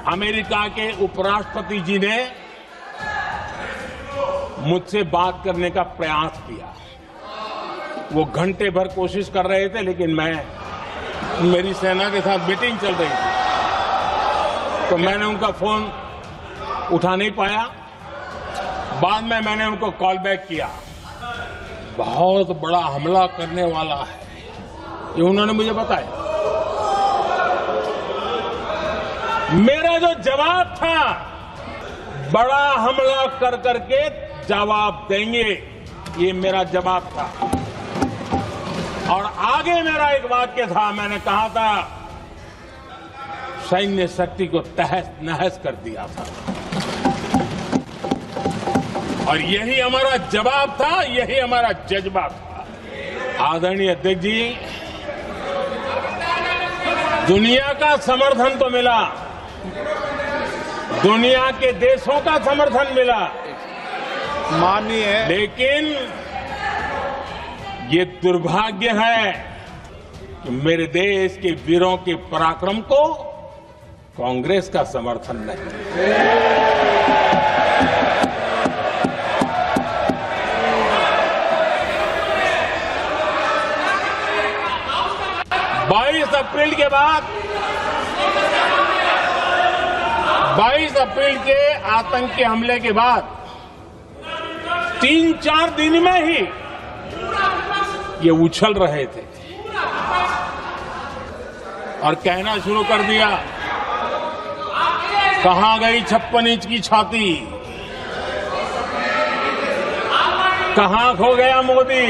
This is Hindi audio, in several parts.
अमेरिका के उपराष्ट्रपति जी ने मुझसे बात करने का प्रयास किया। वो घंटे भर कोशिश कर रहे थे, लेकिन मेरी सेना के साथ मीटिंग चल रही थी, तो मैंने उनका फोन उठा नहीं पाया। बाद में मैंने उनको कॉल बैक किया। बहुत बड़ा हमला करने वाला है, ये उन्होंने मुझे बताया। मेरा जो जवाब था, बड़ा हमला कर करके जवाब देंगे, ये मेरा जवाब था। और आगे मेरा एक वाक्य था, मैंने कहा था सैन्य शक्ति को तहस नहस कर दिया था। और यही हमारा जवाब था, यही हमारा जज्बा था। आदरणीय अध्यक्ष जी, दुनिया का समर्थन तो मिला, दुनिया के देशों का समर्थन मिला, माननीय, लेकिन ये दुर्भाग्य है कि मेरे देश के वीरों के पराक्रम को कांग्रेस का समर्थन नहीं। 22 अप्रैल के बाद, 22 अप्रैल के आतंकी हमले के बाद 3-4 दिन में ही ये उछल रहे थे और कहना शुरू कर दिया, कहां गई 56 इंच की छाती, कहां खो गया मोदी,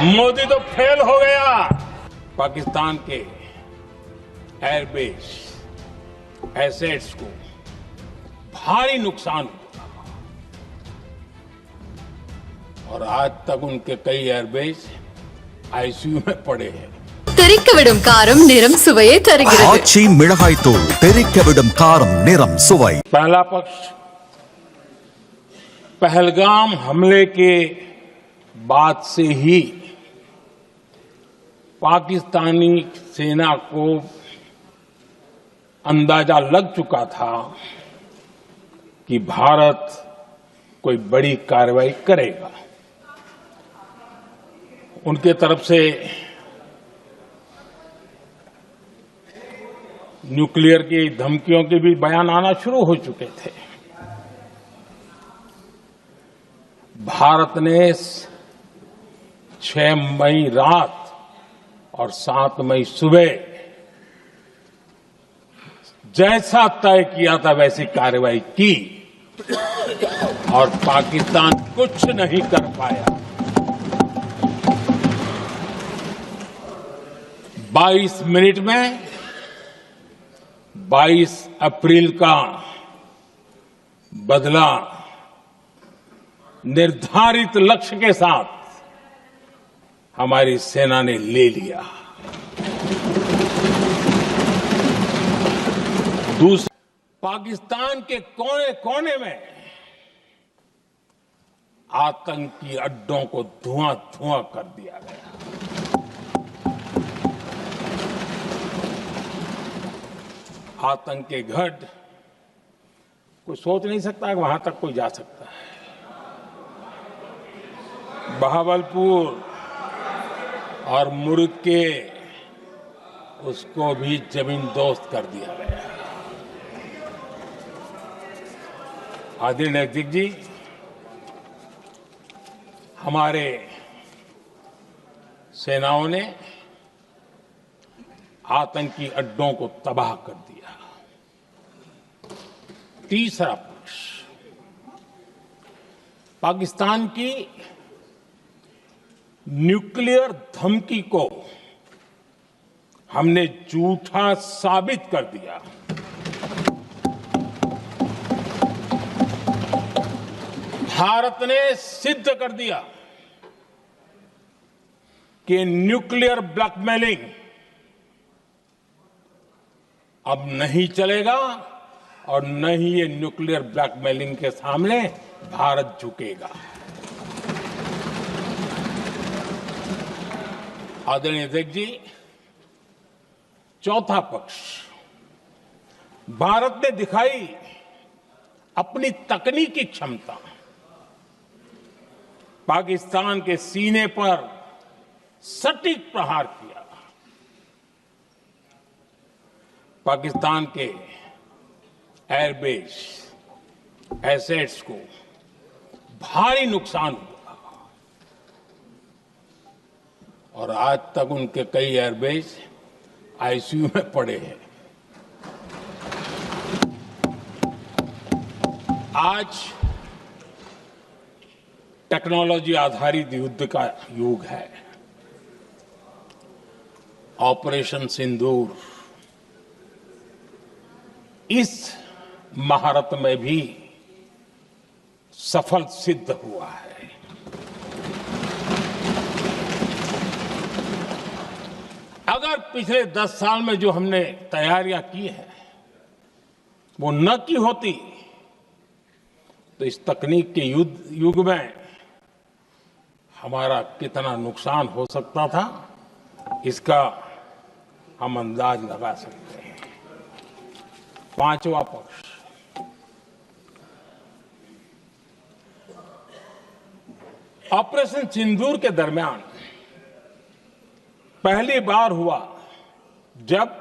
मोदी तो फेल हो गया। पाकिस्तान के एयरबेस एसेट्स को भारी नुकसान हुआ और आज तक उनके कई एयरबेस आईसीयू में पड़े हैं। தெறிக்கவிடும் காரம் நிறம் சுவையை தருகிறது। ஆச்சி மிளகாய் தூள் தெறிக்கவிடும் காரம் நிறம் சுவை। पहला पक्ष पहलगाम हमले के बाद से ही पाकिस्तानी सेना को अंदाजा लग चुका था कि भारत कोई बड़ी कार्रवाई करेगा। उनके तरफ से न्यूक्लियर की धमकियों के भी बयान आना शुरू हो चुके थे। भारत ने 6 मई रात और 7 मई सुबह जैसा तय किया था वैसी कार्रवाई की और पाकिस्तान कुछ नहीं कर पाया। 22 मिनट में 22 अप्रैल का बदला निर्धारित लक्ष्य के साथ हमारी सेना ने ले लिया। दूसरा, पाकिस्तान के कोने कोने में आतंकी अड्डों को धुआं धुआं कर दिया गया। आतंक के गढ़ कोई सोच नहीं सकता कि वहां तक कोई जा सकता है। बहावलपुर और मुर्ग के उसको भी जमीन दोस्त कर दिया गया। आदरणीय अध्यक्ष जी, हमारे सेनाओं ने आतंकी अड्डों को तबाह कर दिया। तीसरा पक्ष, पाकिस्तान की न्यूक्लियर धमकी को हमने झूठा साबित कर दिया। भारत ने सिद्ध कर दिया कि न्यूक्लियर ब्लैकमेलिंग अब नहीं चलेगा और न ही ये न्यूक्लियर ब्लैकमेलिंग के सामने भारत झुकेगा। आदरणीय अध्यक्ष जी, चौथा पक्ष, भारत ने दिखाई अपनी तकनीकी क्षमता। पाकिस्तान के सीने पर सटीक प्रहार किया। पाकिस्तान के एयरबेस एसेट्स को भारी नुकसान हुआ और आज तक उनके कई एयरबेस आईसीयू में पड़े हैं। आज टेक्नोलॉजी आधारित युद्ध का युग है। ऑपरेशन सिंदूर इस महारत में भी सफल सिद्ध हुआ है। अगर पिछले 10 साल में जो हमने तैयारियां की हैं वो न की होती तो इस तकनीक के युग में हमारा कितना नुकसान हो सकता था, इसका हम अंदाज लगा सकते हैं। पांचवा पक्ष, ऑपरेशन सिंदूर के दरमियान पहली बार हुआ जब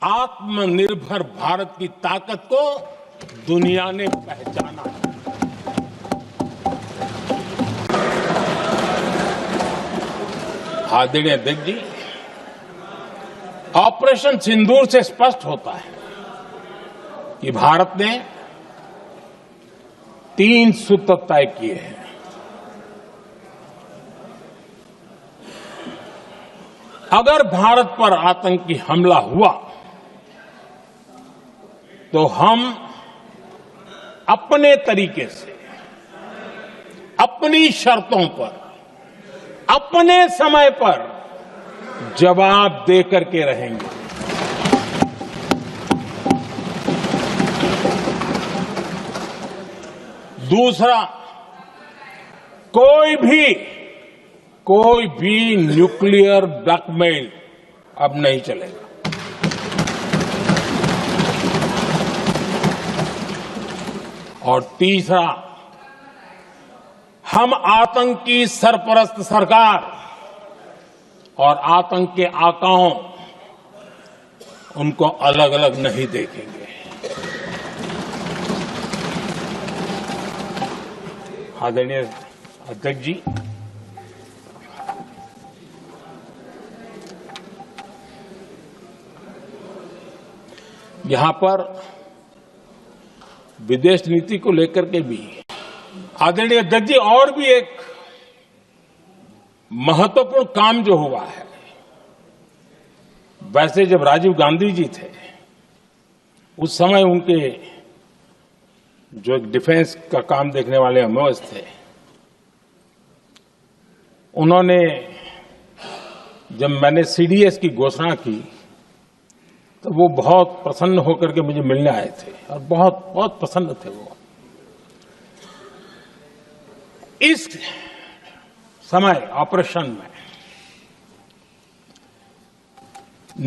आत्मनिर्भर भारत की ताकत को दुनिया ने पहचाना। आदरणीय अध्यक्ष जी, ऑपरेशन सिंदूर से स्पष्ट होता है कि भारत ने 3 सूत्र तय किए हैं। अगर भारत पर आतंकी हमला हुआ तो हम अपने तरीके से, अपनी शर्तों पर, अपने समय पर जवाब दे करके रहेंगे। दूसरा, कोई भी न्यूक्लियर ब्लैकमेल अब नहीं चलेगा। और तीसरा, हम आतंक की सरपरस्त सरकार और आतंक के आकाओं उनको अलग अलग नहीं देखेंगे। आदरणीय अध्यक्ष जी, यहां पर विदेश नीति को लेकर के भी आदरणीय अध्यक्ष जी और भी एक महत्वपूर्ण काम जो हुआ है। वैसे जब राजीव गांधी जी थे उस समय उनके जो एक डिफेंस का काम देखने वाले अमोस थे, उन्होंने जब मैंने सीडीएस की घोषणा की तो वो बहुत प्रसन्न होकर के मुझे मिलने आए थे और बहुत बहुत प्रसन्न थे वो। इस समय ऑपरेशन में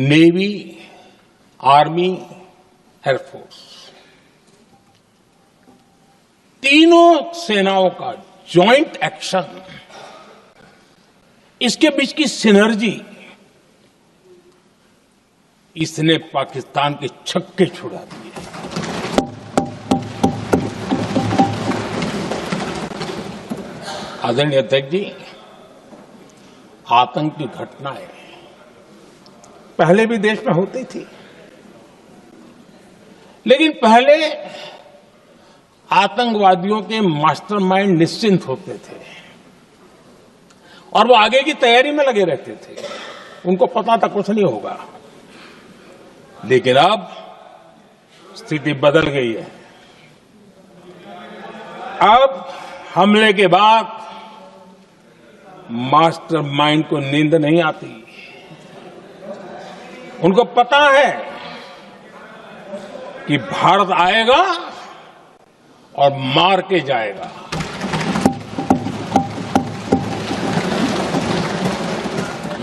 नेवी, आर्मी, एयरफोर्स तीनों सेनाओं का जॉइंट एक्शन, इसके बीच की सिनर्जी, इसने पाकिस्तान के छक्के छुड़ा दिए। आदरणीय अध्यक्ष जी, आतंक की घटनाएं पहले भी देश में होती थी, लेकिन पहले आतंकवादियों के मास्टरमाइंड निश्चिंत होते थे और वो आगे की तैयारी में लगे रहते थे। उनको पता था कुछ नहीं होगा। लेकिन अब स्थिति बदल गई है। अब हमले के बाद मास्टरमाइंड को नींद नहीं आती। उनको पता है कि भारत आएगा और मार के जाएगा।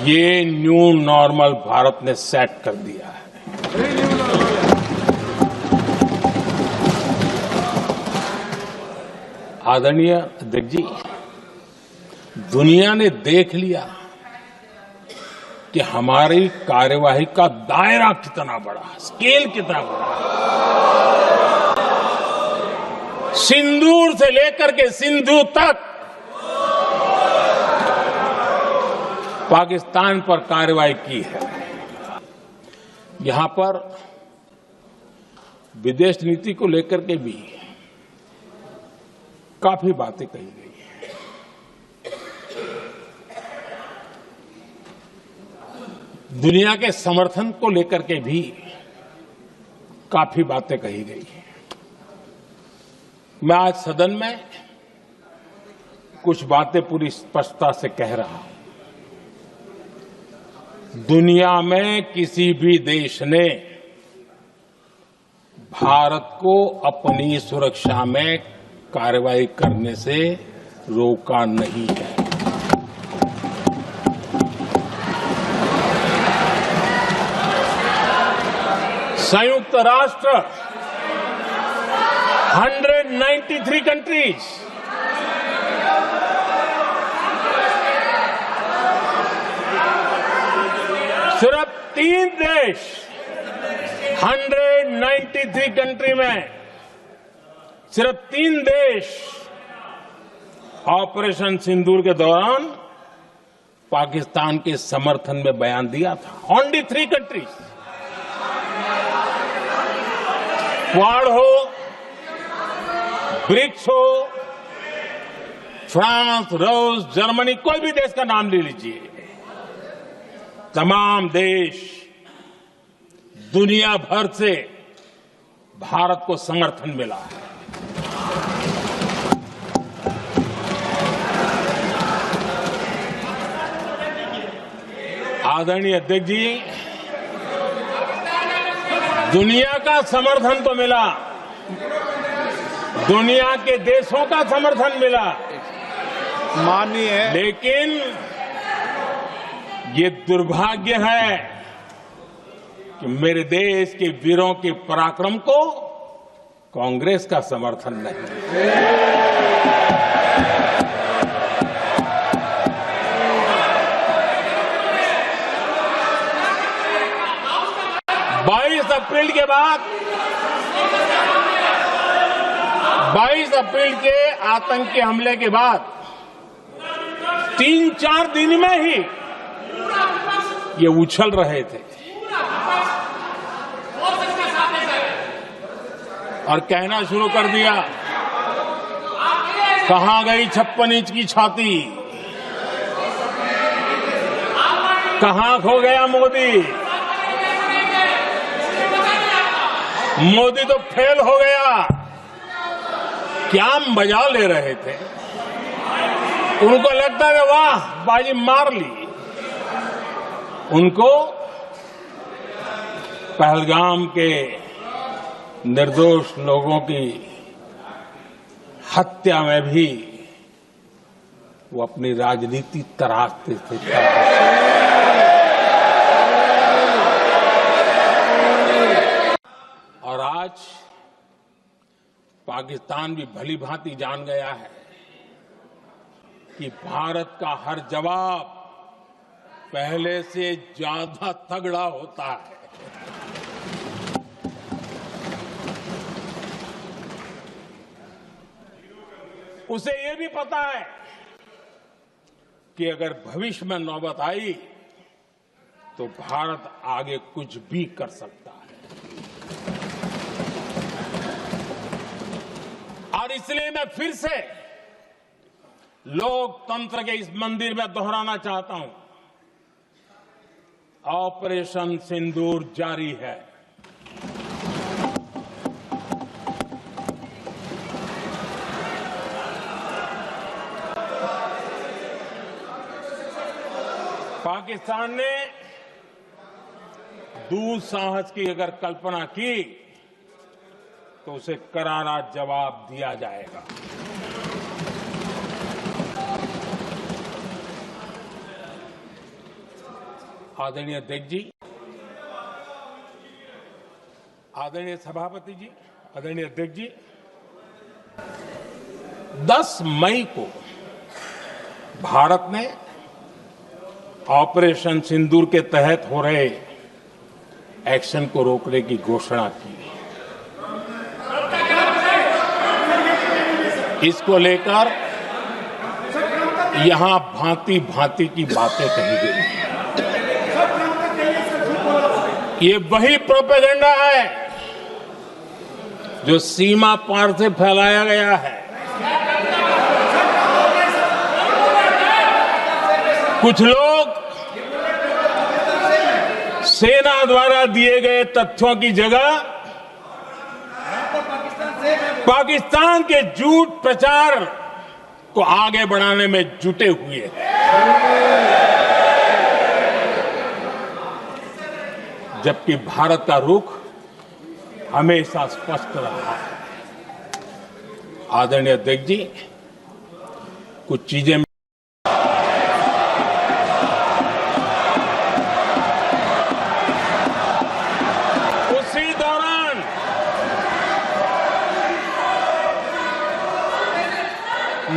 ये न्यू नॉर्मल भारत ने सेट कर दिया है। आदरणीय अध्यक्ष जी, दुनिया ने देख लिया कि हमारी कार्यवाही का दायरा कितना बड़ा, स्केल कितना बड़ा। सिंदूर से लेकर के सिंधु तक पाकिस्तान पर कार्रवाई की है। यहां पर विदेश नीति को लेकर के भी काफी बातें कही गई हैं। दुनिया के समर्थन को लेकर के भी काफी बातें कही गई हैं। मैं आज सदन में कुछ बातें पूरी स्पष्टता से कह रहा हूं। दुनिया में किसी भी देश ने भारत को अपनी सुरक्षा में कार्रवाई करने से रोका नहीं है। संयुक्त राष्ट्र 193 कंट्रीज सिर्फ 3 देश 193 कंट्री में सिर्फ 3 देश ऑपरेशन सिंदूर के दौरान पाकिस्तान के समर्थन में बयान दिया था। ओनली 3 कंट्रीज, क्वाड हो, ब्रिक्स हो, फ्रांस, रूस, जर्मनी, कोई भी देश का नाम ले लीजिए, तमाम देश दुनिया भर से भारत को समर्थन मिला है। आदरणीय अध्यक्ष जी, दुनिया का समर्थन तो मिला, दुनिया के देशों का समर्थन मिला, माननीय, लेकिन ये दुर्भाग्य है कि मेरे देश के वीरों के पराक्रम को कांग्रेस का समर्थन नहीं। 22 अप्रैल के बाद 22 अप्रैल के आतंकी हमले के बाद 3-4 दिन में ही ये उछल रहे थे और कहना शुरू कर दिया, कहां गई 56 इंच की छाती, कहां खो गया मोदी, मोदी तो फेल हो गया। क्या मजा ले रहे थे, उनको लगता है वाह बाजी मार ली। उनको पहलगाम के निर्दोष लोगों की हत्या में भी वो अपनी राजनीति तराशते थे। और आज पाकिस्तान भी भली भांति जान गया है कि भारत का हर जवाब पहले से ज्यादा तगड़ा होता है। उसे ये भी पता है कि अगर भविष्य में नौबत आई तो भारत आगे कुछ भी कर सकता है। और इसलिए मैं फिर से लोकतंत्र के इस मंदिर में दोहराना चाहता हूं, ऑपरेशन सिंदूर जारी है। पाकिस्तान ने दुस्साहस की अगर कल्पना की तो उसे करारा जवाब दिया जाएगा। आदरणीय अध्यक्ष जी, आदरणीय सभापति जी, आदरणीय अध्यक्ष जी, 10 मई को भारत ने ऑपरेशन सिंदूर के तहत हो रहे एक्शन को रोकने की घोषणा की। इसको लेकर यहां भांति भांति की बातें कही गई। ये वही प्रोपेगेंडा है जो सीमा पार से फैलाया गया है। कुछ लोग सेना द्वारा दिए गए तथ्यों की जगह पाकिस्तान के झूठ प्रचार को आगे बढ़ाने में जुटे हुए हैं। जबकि भारत का रुख हमेशा स्पष्ट रहा है। आदरणीय अध्यक्ष जी, कुछ चीजें उसी दौरान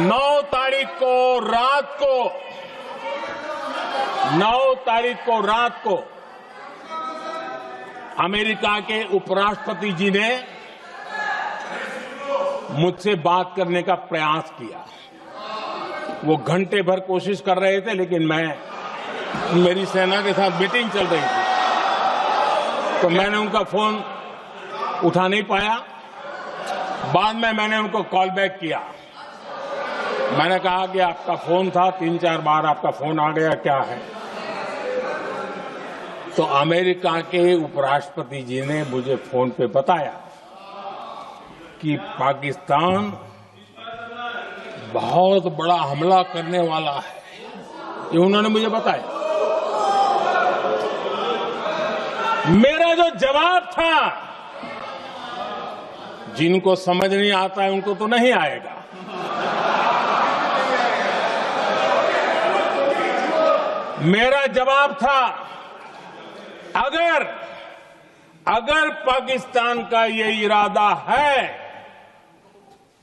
9 तारीख को रात को अमेरिका के उपराष्ट्रपति जी ने मुझसे बात करने का प्रयास किया। वो घंटे भर कोशिश कर रहे थे, लेकिन मेरी सेना के साथ मीटिंग चल रही थी, तो मैंने उनका फोन उठा नहीं पाया। बाद में मैंने उनको कॉल बैक किया। मैंने कहा कि आपका फोन था, 3-4 बार आपका फोन आ गया, क्या है? तो अमेरिका के उपराष्ट्रपति जी ने मुझे फोन पे बताया कि पाकिस्तान बहुत बड़ा हमला करने वाला है। ये उन्होंने मुझे बताया। मेरा जो जवाब था, जिनको समझ नहीं आता है उनको तो नहीं आएगा। मेरा जवाब था, अगर पाकिस्तान का ये इरादा है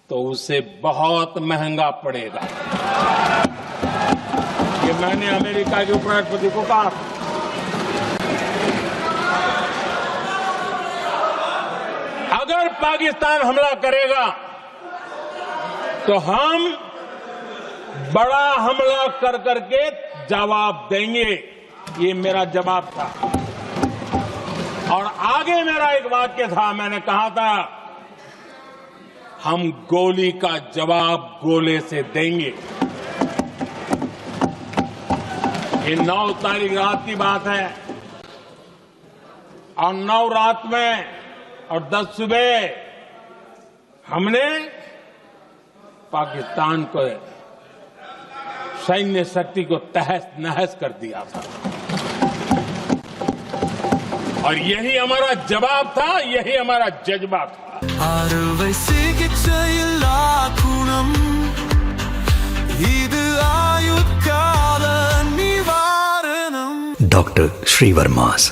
तो उसे बहुत महंगा पड़ेगा। ये मैंने अमेरिका के उपराष्ट्रपति को कहा। अगर पाकिस्तान हमला करेगा तो हम बड़ा हमला कर करके जवाब देंगे। ये मेरा जवाब था। और आगे मेरा एक वाक्य था, मैंने कहा था, हम गोली का जवाब गोले से देंगे। ये 9 तारीख रात की बात है, और 9 रात में और 10 सुबह हमने पाकिस्तान को सैन्य शक्ति को तहस नहस कर दिया था। और यही हमारा जवाब था, यही हमारा जज्बा था। Dr. Sri Varma's